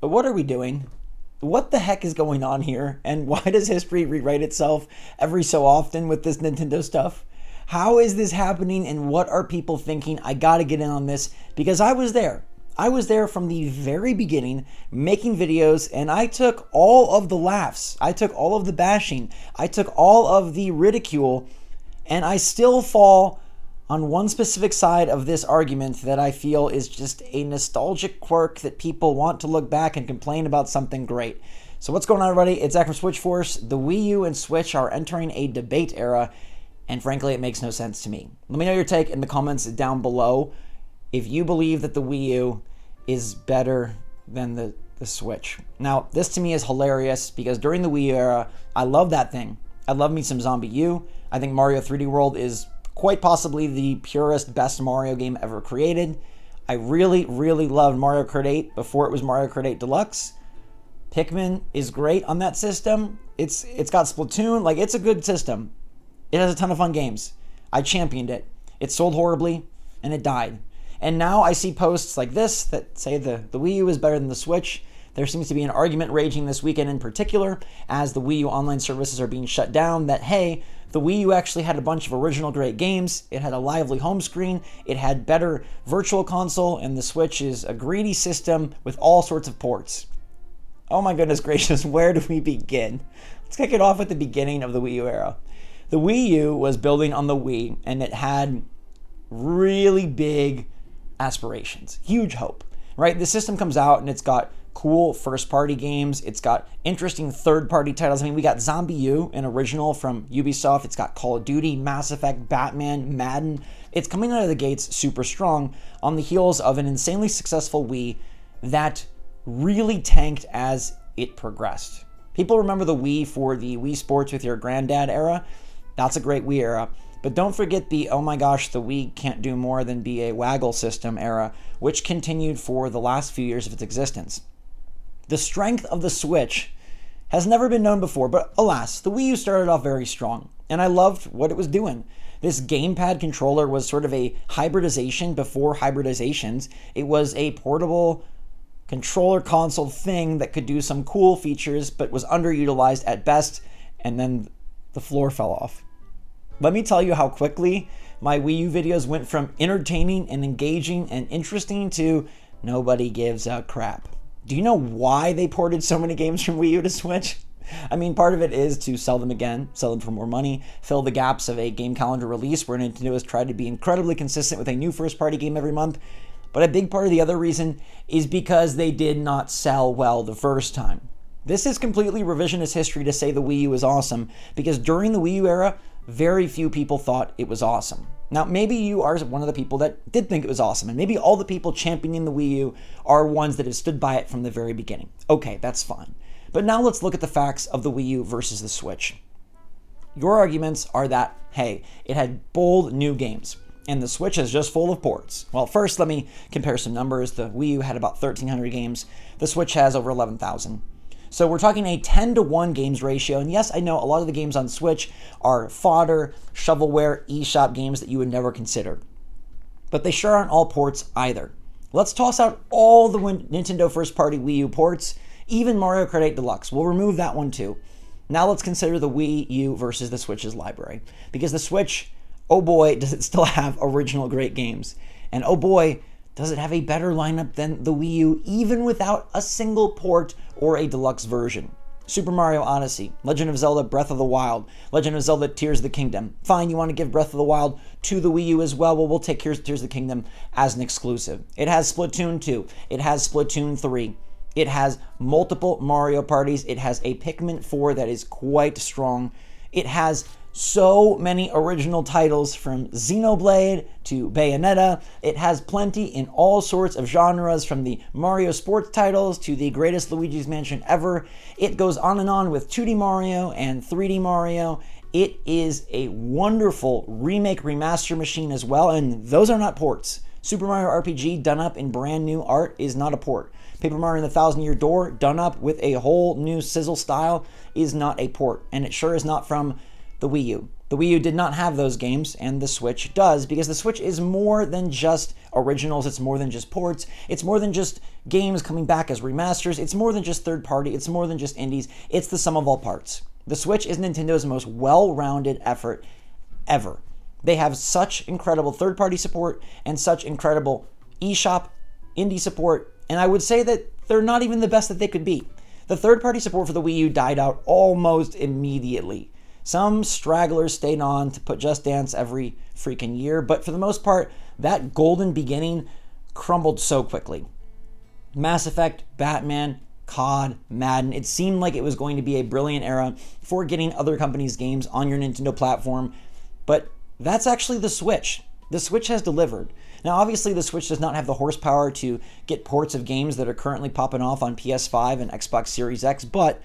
What are we doing? What the heck is going on here? And why does history rewrite itself every so often with this Nintendo stuff? How is this happening and what are people thinking? I gotta get in on this because I was there. I was there from the very beginning making videos, and I took all of the laughs. I took all of the bashing. I took all of the ridicule, and I still fall on one specific side of this argument that I feel is just a nostalgic quirk that people want to look back and complain about something great. So what's going on, everybody? It's Zach from SwitchForce. The Wii U and Switch are entering a debate era, and frankly, it makes no sense to me. Let me know your take in the comments down below if you believe that the Wii U is better than the Switch. Now, this to me is hilarious because during the Wii U era, I love that thing. I love me some Zombie U. I think Mario 3D World is quite possibly the purest, best Mario game ever created. I really, really loved Mario Kart 8 before it was Mario Kart 8 Deluxe. Pikmin is great on that system. It's got Splatoon. Like, it's a good system. It has a ton of fun games. I championed it. It sold horribly, and it died. And now I see posts like this that say the Wii U is better than the Switch. There seems to be an argument raging this weekend in particular as the Wii U online services are being shut down that, hey, the Wii U actually had a bunch of original great games. It had a lively home screen. It had better virtual console, and the Switch is a greedy system with all sorts of ports. Oh my goodness gracious, where do we begin? Let's kick it off at the beginning of the Wii U era. The Wii U was building on the Wii, and it had really big aspirations, huge hope, right? The system comes out and it's got cool first-party games. It's got interesting third-party titles. I mean, we got Zombie U, an original from Ubisoft. It's got Call of Duty, Mass Effect, Batman, Madden. It's coming out of the gates super strong on the heels of an insanely successful Wii that really tanked as it progressed. People remember the Wii for the Wii Sports with your granddad era. That's a great Wii era. But don't forget the, oh my gosh, the Wii can't do more than be a waggle system era, which continued for the last few years of its existence. The strength of the Switch has never been known before, but alas, the Wii U started off very strong, and I loved what it was doing. This gamepad controller was sort of a hybridization before hybridizations. It was a portable controller console thing that could do some cool features, but was underutilized at best, and then the floor fell off. Let me tell you how quickly my Wii U videos went from entertaining and engaging and interesting to nobody gives a crap. Do you know why they ported so many games from Wii U to Switch? I mean, part of it is to sell them again, sell them for more money, fill the gaps of a game calendar release where Nintendo has tried to be incredibly consistent with a new first-party game every month. But a big part of the other reason is because they did not sell well the first time. This is completely revisionist history to say the Wii U is awesome, because during the Wii U era, very few people thought it was awesome. Now, maybe you are one of the people that did think it was awesome, and maybe all the people championing the Wii U are ones that have stood by it from the very beginning. Okay, that's fine. But now let's look at the facts of the Wii U versus the Switch. Your arguments are that, hey, it had bold new games, and the Switch is just full of ports. Well, first, let me compare some numbers. The Wii U had about 1,300 games. The Switch has over 11,000. So we're talking a 10-to-1 games ratio, and yes, I know a lot of the games on Switch are fodder, shovelware, eShop games that you would never consider. But they sure aren't all ports either. Let's toss out all the Nintendo first-party Wii U ports, even Mario Kart 8 Deluxe. We'll remove that one too. Now let's consider the Wii U versus the Switch's library. Because the Switch, oh boy, does it still have original great games. And oh boy, does it have a better lineup than the Wii U, even without a single port or a deluxe version. Super Mario Odyssey, Legend of Zelda Breath of the Wild, Legend of Zelda Tears of the Kingdom. Fine, you want to give Breath of the Wild to the Wii U as well? Well, we'll take Tears of the Kingdom as an exclusive. It has Splatoon 2. It has Splatoon 3. It has multiple Mario parties. It has a Pikmin 4 that is quite strong. It has so many original titles from Xenoblade to Bayonetta. It has plenty in all sorts of genres, from the Mario sports titles to the greatest Luigi's Mansion ever. It goes on and on with 2D Mario and 3D Mario. It is a wonderful remake remaster machine as well, and those are not ports. Super Mario RPG done up in brand new art is not a port. Paper Mario and the Thousand Year Door done up with a whole new sizzle style is not a port, and it sure is not from the Wii U. The Wii U did not have those games, and the Switch does, because the Switch is more than just originals, it's more than just ports, it's more than just games coming back as remasters, it's more than just third party, it's more than just indies, it's the sum of all parts. The Switch is Nintendo's most well-rounded effort ever. They have such incredible third-party support and such incredible eShop, indie support, and I would say that they're not even the best that they could be. The third-party support for the Wii U died out almost immediately. Some stragglers stayed on to put Just Dance every freaking year, but for the most part, that golden beginning crumbled so quickly. Mass Effect, Batman, COD, Madden, it seemed like it was going to be a brilliant era for getting other companies' games on your Nintendo platform, but that's actually the Switch. The Switch has delivered. Now, obviously, the Switch does not have the horsepower to get ports of games that are currently popping off on PS5 and Xbox Series X, but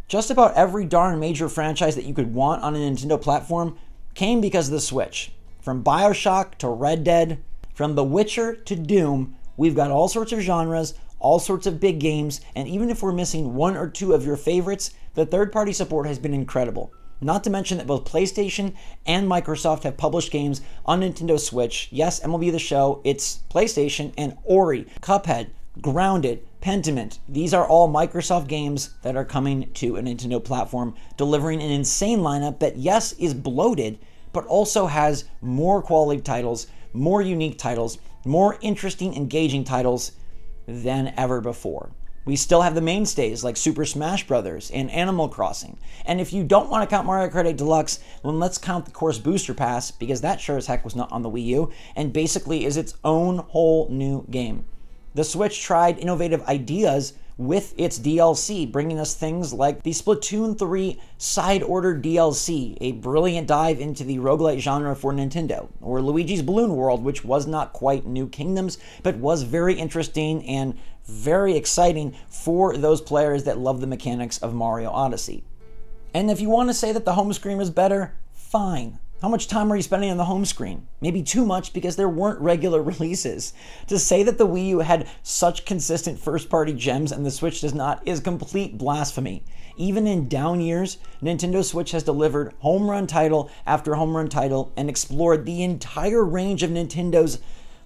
just about every darn major franchise that you could want on a Nintendo platform came because of the Switch. From BioShock to Red Dead, from The Witcher to Doom, we've got all sorts of genres, all sorts of big games, and even if we're missing one or two of your favorites, the third-party support has been incredible. Not to mention that both PlayStation and Microsoft have published games on Nintendo Switch. Yes, MLB The Show, it's PlayStation, and Ori, Cuphead, Grounded, Pentiment. These are all Microsoft games that are coming to a Nintendo platform, delivering an insane lineup that, yes, is bloated, but also has more quality titles, more unique titles, more interesting, engaging titles than ever before. We still have the mainstays like Super Smash Bros. And Animal Crossing. And if you don't want to count Mario Kart 8 Deluxe, then let's count the Course Booster Pass, because that sure as heck was not on the Wii U, and basically is its own whole new game. The Switch tried innovative ideas with its DLC, bringing us things like the Splatoon 3 Side Order DLC, a brilliant dive into the roguelite genre for Nintendo, or Luigi's Balloon World, which was not quite New Kingdoms, but was very interesting and very exciting for those players that love the mechanics of Mario Odyssey. And if you want to say that the home screen is better, fine. How much time are you spending on the home screen? Maybe too much, because there weren't regular releases. To say that the Wii U had such consistent first-party gems and the Switch does not is complete blasphemy. Even in down years, Nintendo Switch has delivered home run title after home run title and explored the entire range of Nintendo's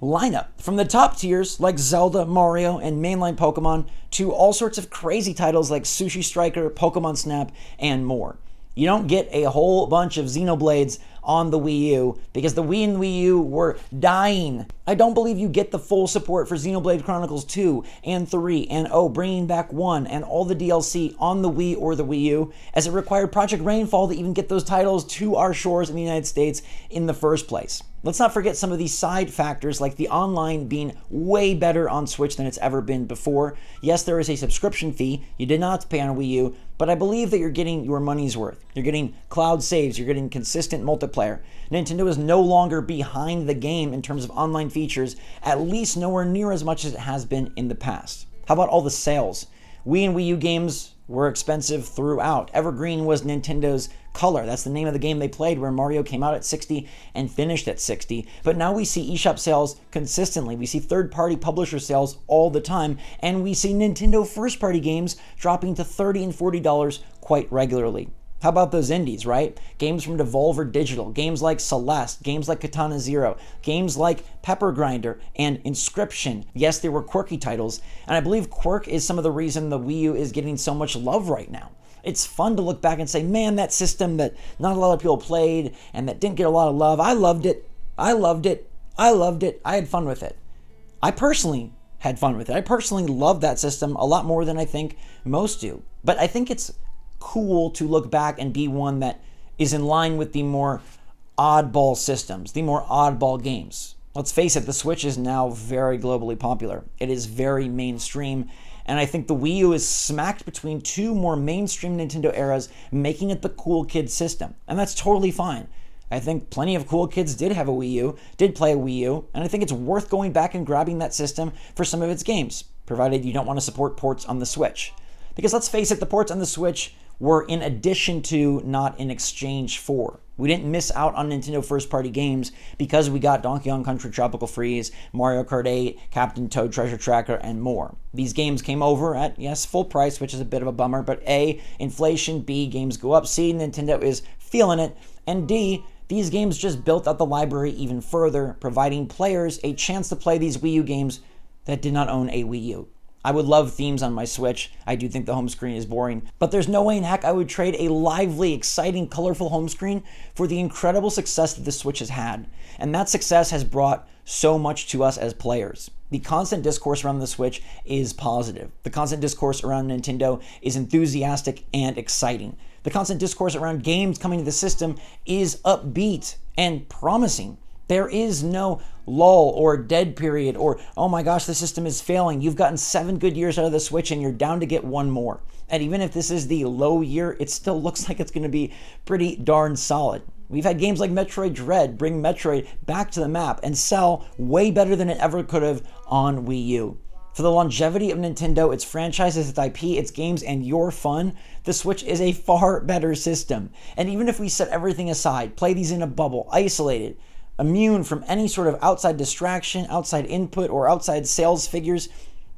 lineup, from the top tiers like Zelda, Mario, and mainline Pokemon, to all sorts of crazy titles like Sushi Striker, Pokemon Snap, and more. You don't get a whole bunch of Xenoblades on the Wii U because the Wii and Wii U were dying. I don't believe you get the full support for Xenoblade Chronicles 2 and 3 and bringing back 1 and all the DLC on the Wii or the Wii U, as it required Project Rainfall to even get those titles to our shores in the United States in the first place. Let's not forget some of these side factors, like the online being way better on Switch than it's ever been before. Yes, there is a subscription fee. You did not have to pay on Wii U, but I believe that you're getting your money's worth. You're getting cloud saves, you're getting consistent multiplayer. Nintendo is no longer behind the game in terms of online features, at least nowhere near as much as it has been in the past. How about all the sales? Wii and Wii U games were expensive throughout. Evergreen was Nintendo's Color. That's the name of the game they played, where Mario came out at $60 and finished at $60. But now we see eShop sales consistently. We see third-party publisher sales all the time. And we see Nintendo first-party games dropping to $30 and $40 quite regularly. How about those indies, right? Games from Devolver Digital, games like Celeste, games like Katana Zero, games like Pepper Grinder and Inscription. Yes, they were quirky titles, and I believe quirk is some of the reason the Wii U is getting so much love right now. It's fun to look back and say, man, that system that not a lot of people played and that didn't get a lot of love, I loved it. I loved it. I loved it. I had fun with it. I personally had fun with it. I personally love that system a lot more than I think most do. But I think it's cool to look back and be one that is in line with the more oddball systems, the more oddball games. Let's face it, the Switch is now very globally popular. It is very mainstream, and I think the Wii U is smacked between two more mainstream Nintendo eras, making it the cool kid system, and that's totally fine. I think plenty of cool kids did have a Wii U, did play a Wii U, and I think it's worth going back and grabbing that system for some of its games, provided you don't want to support ports on the Switch. Because let's face it, the ports on the Switch were in addition to, not in exchange for. We didn't miss out on Nintendo first-party games because we got Donkey Kong Country Tropical Freeze, Mario Kart 8, Captain Toad Treasure Tracker, and more. These games came over at, yes, full price, which is a bit of a bummer, but A, inflation, B, games go up, C, Nintendo is feeling it, And D, these games just built out the library even further, providing players a chance to play these Wii U games that did not own a Wii U. I would love themes on my Switch. I do think the home screen is boring, but there's no way in heck I would trade a lively, exciting, colorful home screen for the incredible success that the Switch has had. And that success has brought so much to us as players. The constant discourse around the Switch is positive. The constant discourse around Nintendo is enthusiastic and exciting. The constant discourse around games coming to the system is upbeat and promising. There is no lull or dead period or, oh my gosh, the system is failing. You've gotten 7 good years out of the Switch and you're down to get 1 more. And even if this is the low year, it still looks like it's going to be pretty darn solid. We've had games like Metroid Dread bring Metroid back to the map and sell way better than it ever could have on Wii U. For the longevity of Nintendo, its franchises, its IP, its games, and your fun, the Switch is a far better system. And even if we set everything aside, play these in a bubble, isolated, immune from any sort of outside distraction, outside input, or outside sales figures,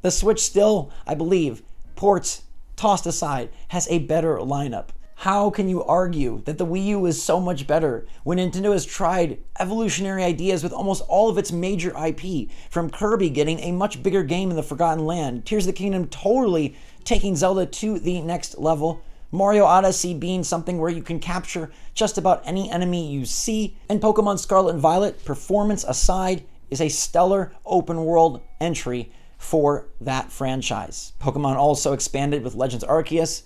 the Switch still, I believe, ports tossed aside, has a better lineup. How can you argue that the Wii U is so much better when Nintendo has tried evolutionary ideas with almost all of its major IP, from Kirby getting a much bigger game in the Forgotten Land, Tears of the Kingdom totally taking Zelda to the next level, Mario Odyssey being something where you can capture just about any enemy you see, and Pokemon Scarlet and Violet, performance aside, is a stellar open world entry for that franchise. Pokemon also expanded with Legends Arceus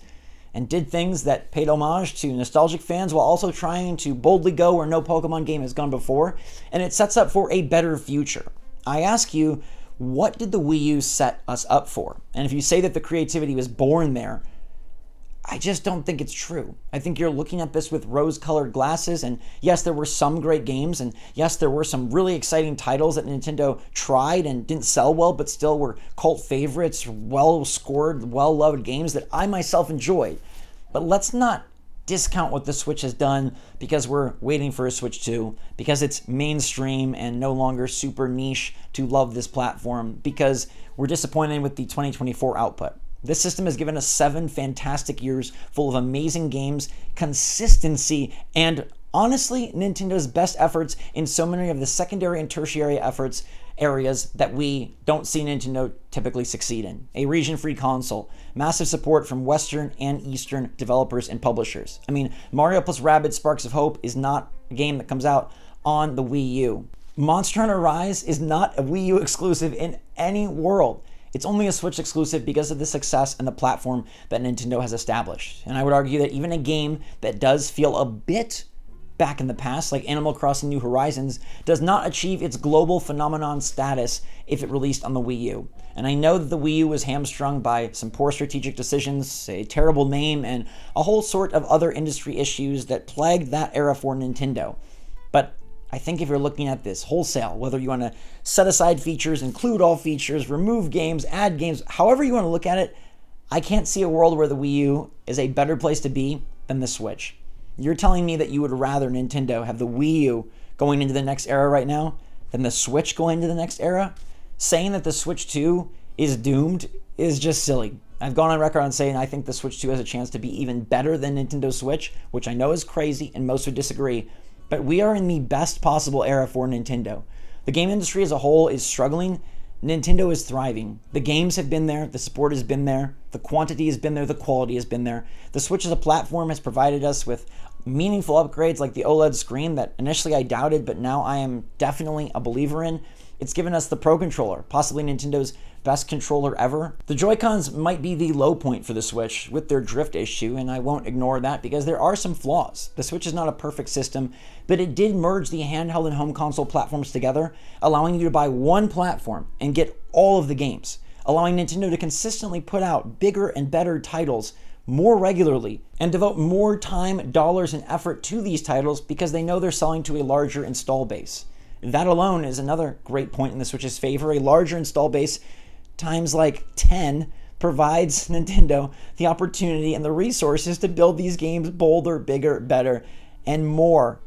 and did things that paid homage to nostalgic fans while also trying to boldly go where no Pokemon game has gone before, and it sets up for a better future. I ask you, what did the Wii U set us up for? And if you say that the creativity was born there, I just don't think it's true. I think you're looking at this with rose-colored glasses, and yes, there were some great games, and yes, there were some really exciting titles that Nintendo tried and didn't sell well, but still were cult favorites, well-scored, well-loved games that I myself enjoyed. But let's not discount what the Switch has done because we're waiting for a Switch 2, because it's mainstream and no longer super niche to love this platform, because we're disappointed with the 2024 output. This system has given us 7 fantastic years full of amazing games, consistency, and honestly, Nintendo's best efforts in so many of the secondary and tertiary areas that we don't see Nintendo typically succeed in. A region-free console, massive support from Western and Eastern developers and publishers. I mean, Mario plus Rabbids Sparks of Hope is not a game that comes out on the Wii U. Monster Hunter Rise is not a Wii U exclusive in any world. It's only a Switch exclusive because of the success and the platform that Nintendo has established. And I would argue that even a game that does feel a bit back in the past, like Animal Crossing New Horizons, does not achieve its global phenomenon status if it released on the Wii U. And I know that the Wii U was hamstrung by some poor strategic decisions, a terrible name, and a whole sort of other industry issues that plagued that era for Nintendo. But I think if you're looking at this wholesale, whether you want to set aside features, include all features, remove games, add games, however you want to look at it, I can't see a world where the Wii U is a better place to be than the Switch. You're telling me that you would rather Nintendo have the Wii U going into the next era right now than the Switch going into the next era? Saying that the Switch 2 is doomed is just silly. I've gone on record on saying I think the Switch 2 has a chance to be even better than Nintendo Switch, which I know is crazy and most would disagree. But we are in the best possible era for Nintendo. The game industry as a whole is struggling. Nintendo is thriving. The games have been there, the support has been there, the quantity has been there, the quality has been there. The Switch as a platform has provided us with meaningful upgrades like the OLED screen that initially I doubted, but now I am definitely a believer in. It's given us the Pro Controller, possibly Nintendo's best controller ever. The Joy-Cons might be the low point for the Switch with their drift issue, and I won't ignore that because there are some flaws. The Switch is not a perfect system, but it did merge the handheld and home console platforms together, allowing you to buy one platform and get all of the games, allowing Nintendo to consistently put out bigger and better titles more regularly and devote more time, dollars, and effort to these titles because they know they're selling to a larger install base. That alone is another great point in the Switch's favor. A larger install base times like 10 provides Nintendo the opportunity and the resources to build these games bolder, bigger, better, and more.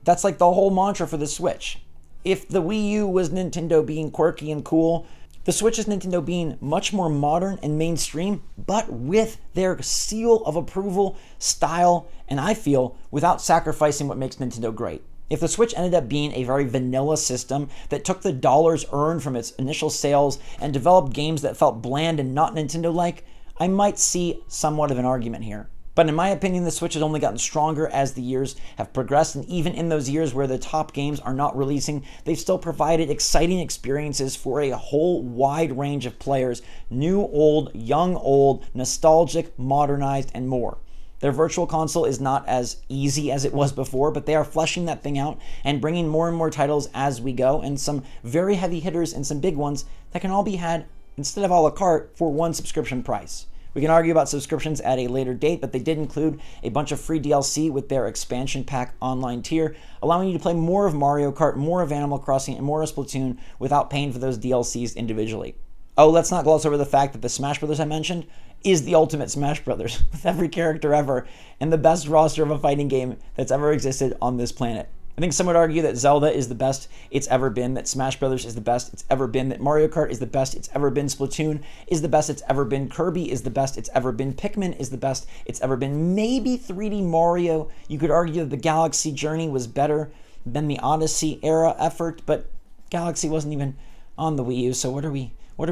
That's like the whole mantra for the Switch. If the Wii U was Nintendo being quirky and cool, The Switch is Nintendo being much more modern and mainstream, but with their seal of approval, style, and I feel without sacrificing what makes Nintendo great. If the Switch ended up being a very vanilla system that took the dollars earned from its initial sales and developed games that felt bland and not Nintendo-like, I might see somewhat of an argument here. But in my opinion, the Switch has only gotten stronger as the years have progressed, and even in those years where the top games are not releasing, they've still provided exciting experiences for a whole wide range of players, new, old, young, old, nostalgic, modernized, and more. Their virtual console is not as easy as it was before, but they are fleshing that thing out and bringing more and more titles as we go, and some very heavy hitters and some big ones that can all be had instead of a la carte for one subscription price. We can argue about subscriptions at a later date, but they did include a bunch of free DLC with their expansion pack online tier, allowing you to play more of Mario Kart, more of Animal Crossing, and more of Splatoon without paying for those DLCs individually. Oh, let's not gloss over the fact that the Smash Brothers I mentioned is the ultimate Smash Brothers, with every character ever, and the best roster of a fighting game that's ever existed on this planet. I think some would argue that Zelda is the best it's ever been, that Smash Brothers is the best it's ever been, that Mario Kart is the best it's ever been, Splatoon is the best it's ever been, Kirby is the best it's ever been, Pikmin is the best it's ever been, maybe 3D Mario. You could argue that the Galaxy Journey was better than the Odyssey era effort, but Galaxy wasn't even on the Wii U, so what are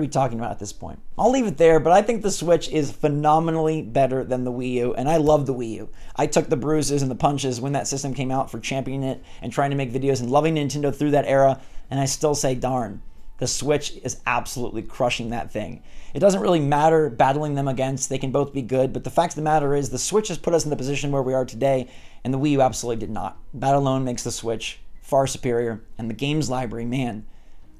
we talking about at this point? I'll leave it there, but I think the Switch is phenomenally better than the Wii U, and I love the Wii U. I took the bruises and the punches when that system came out for championing it and trying to make videos and loving Nintendo through that era, and I still say, darn, the Switch is absolutely crushing that thing. It doesn't really matter battling them against, they can both be good, but the fact of the matter is the Switch has put us in the position where we are today, and the Wii U absolutely did not. That alone makes the Switch far superior, and the games library, man,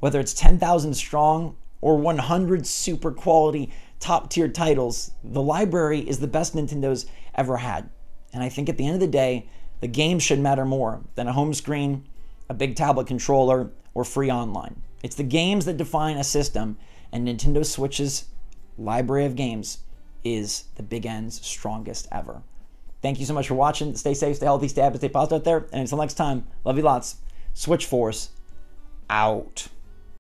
whether it's 10,000 strong or 100 super quality top tier titles, the library is the best Nintendo's ever had. And I think at the end of the day, the games should matter more than a home screen, a big tablet controller, or free online. It's the games that define a system, and Nintendo Switch's library of games is the big N's strongest ever. Thank you so much for watching. Stay safe, stay healthy, stay happy, stay positive out there. And until next time, love you lots. SwitchForce out.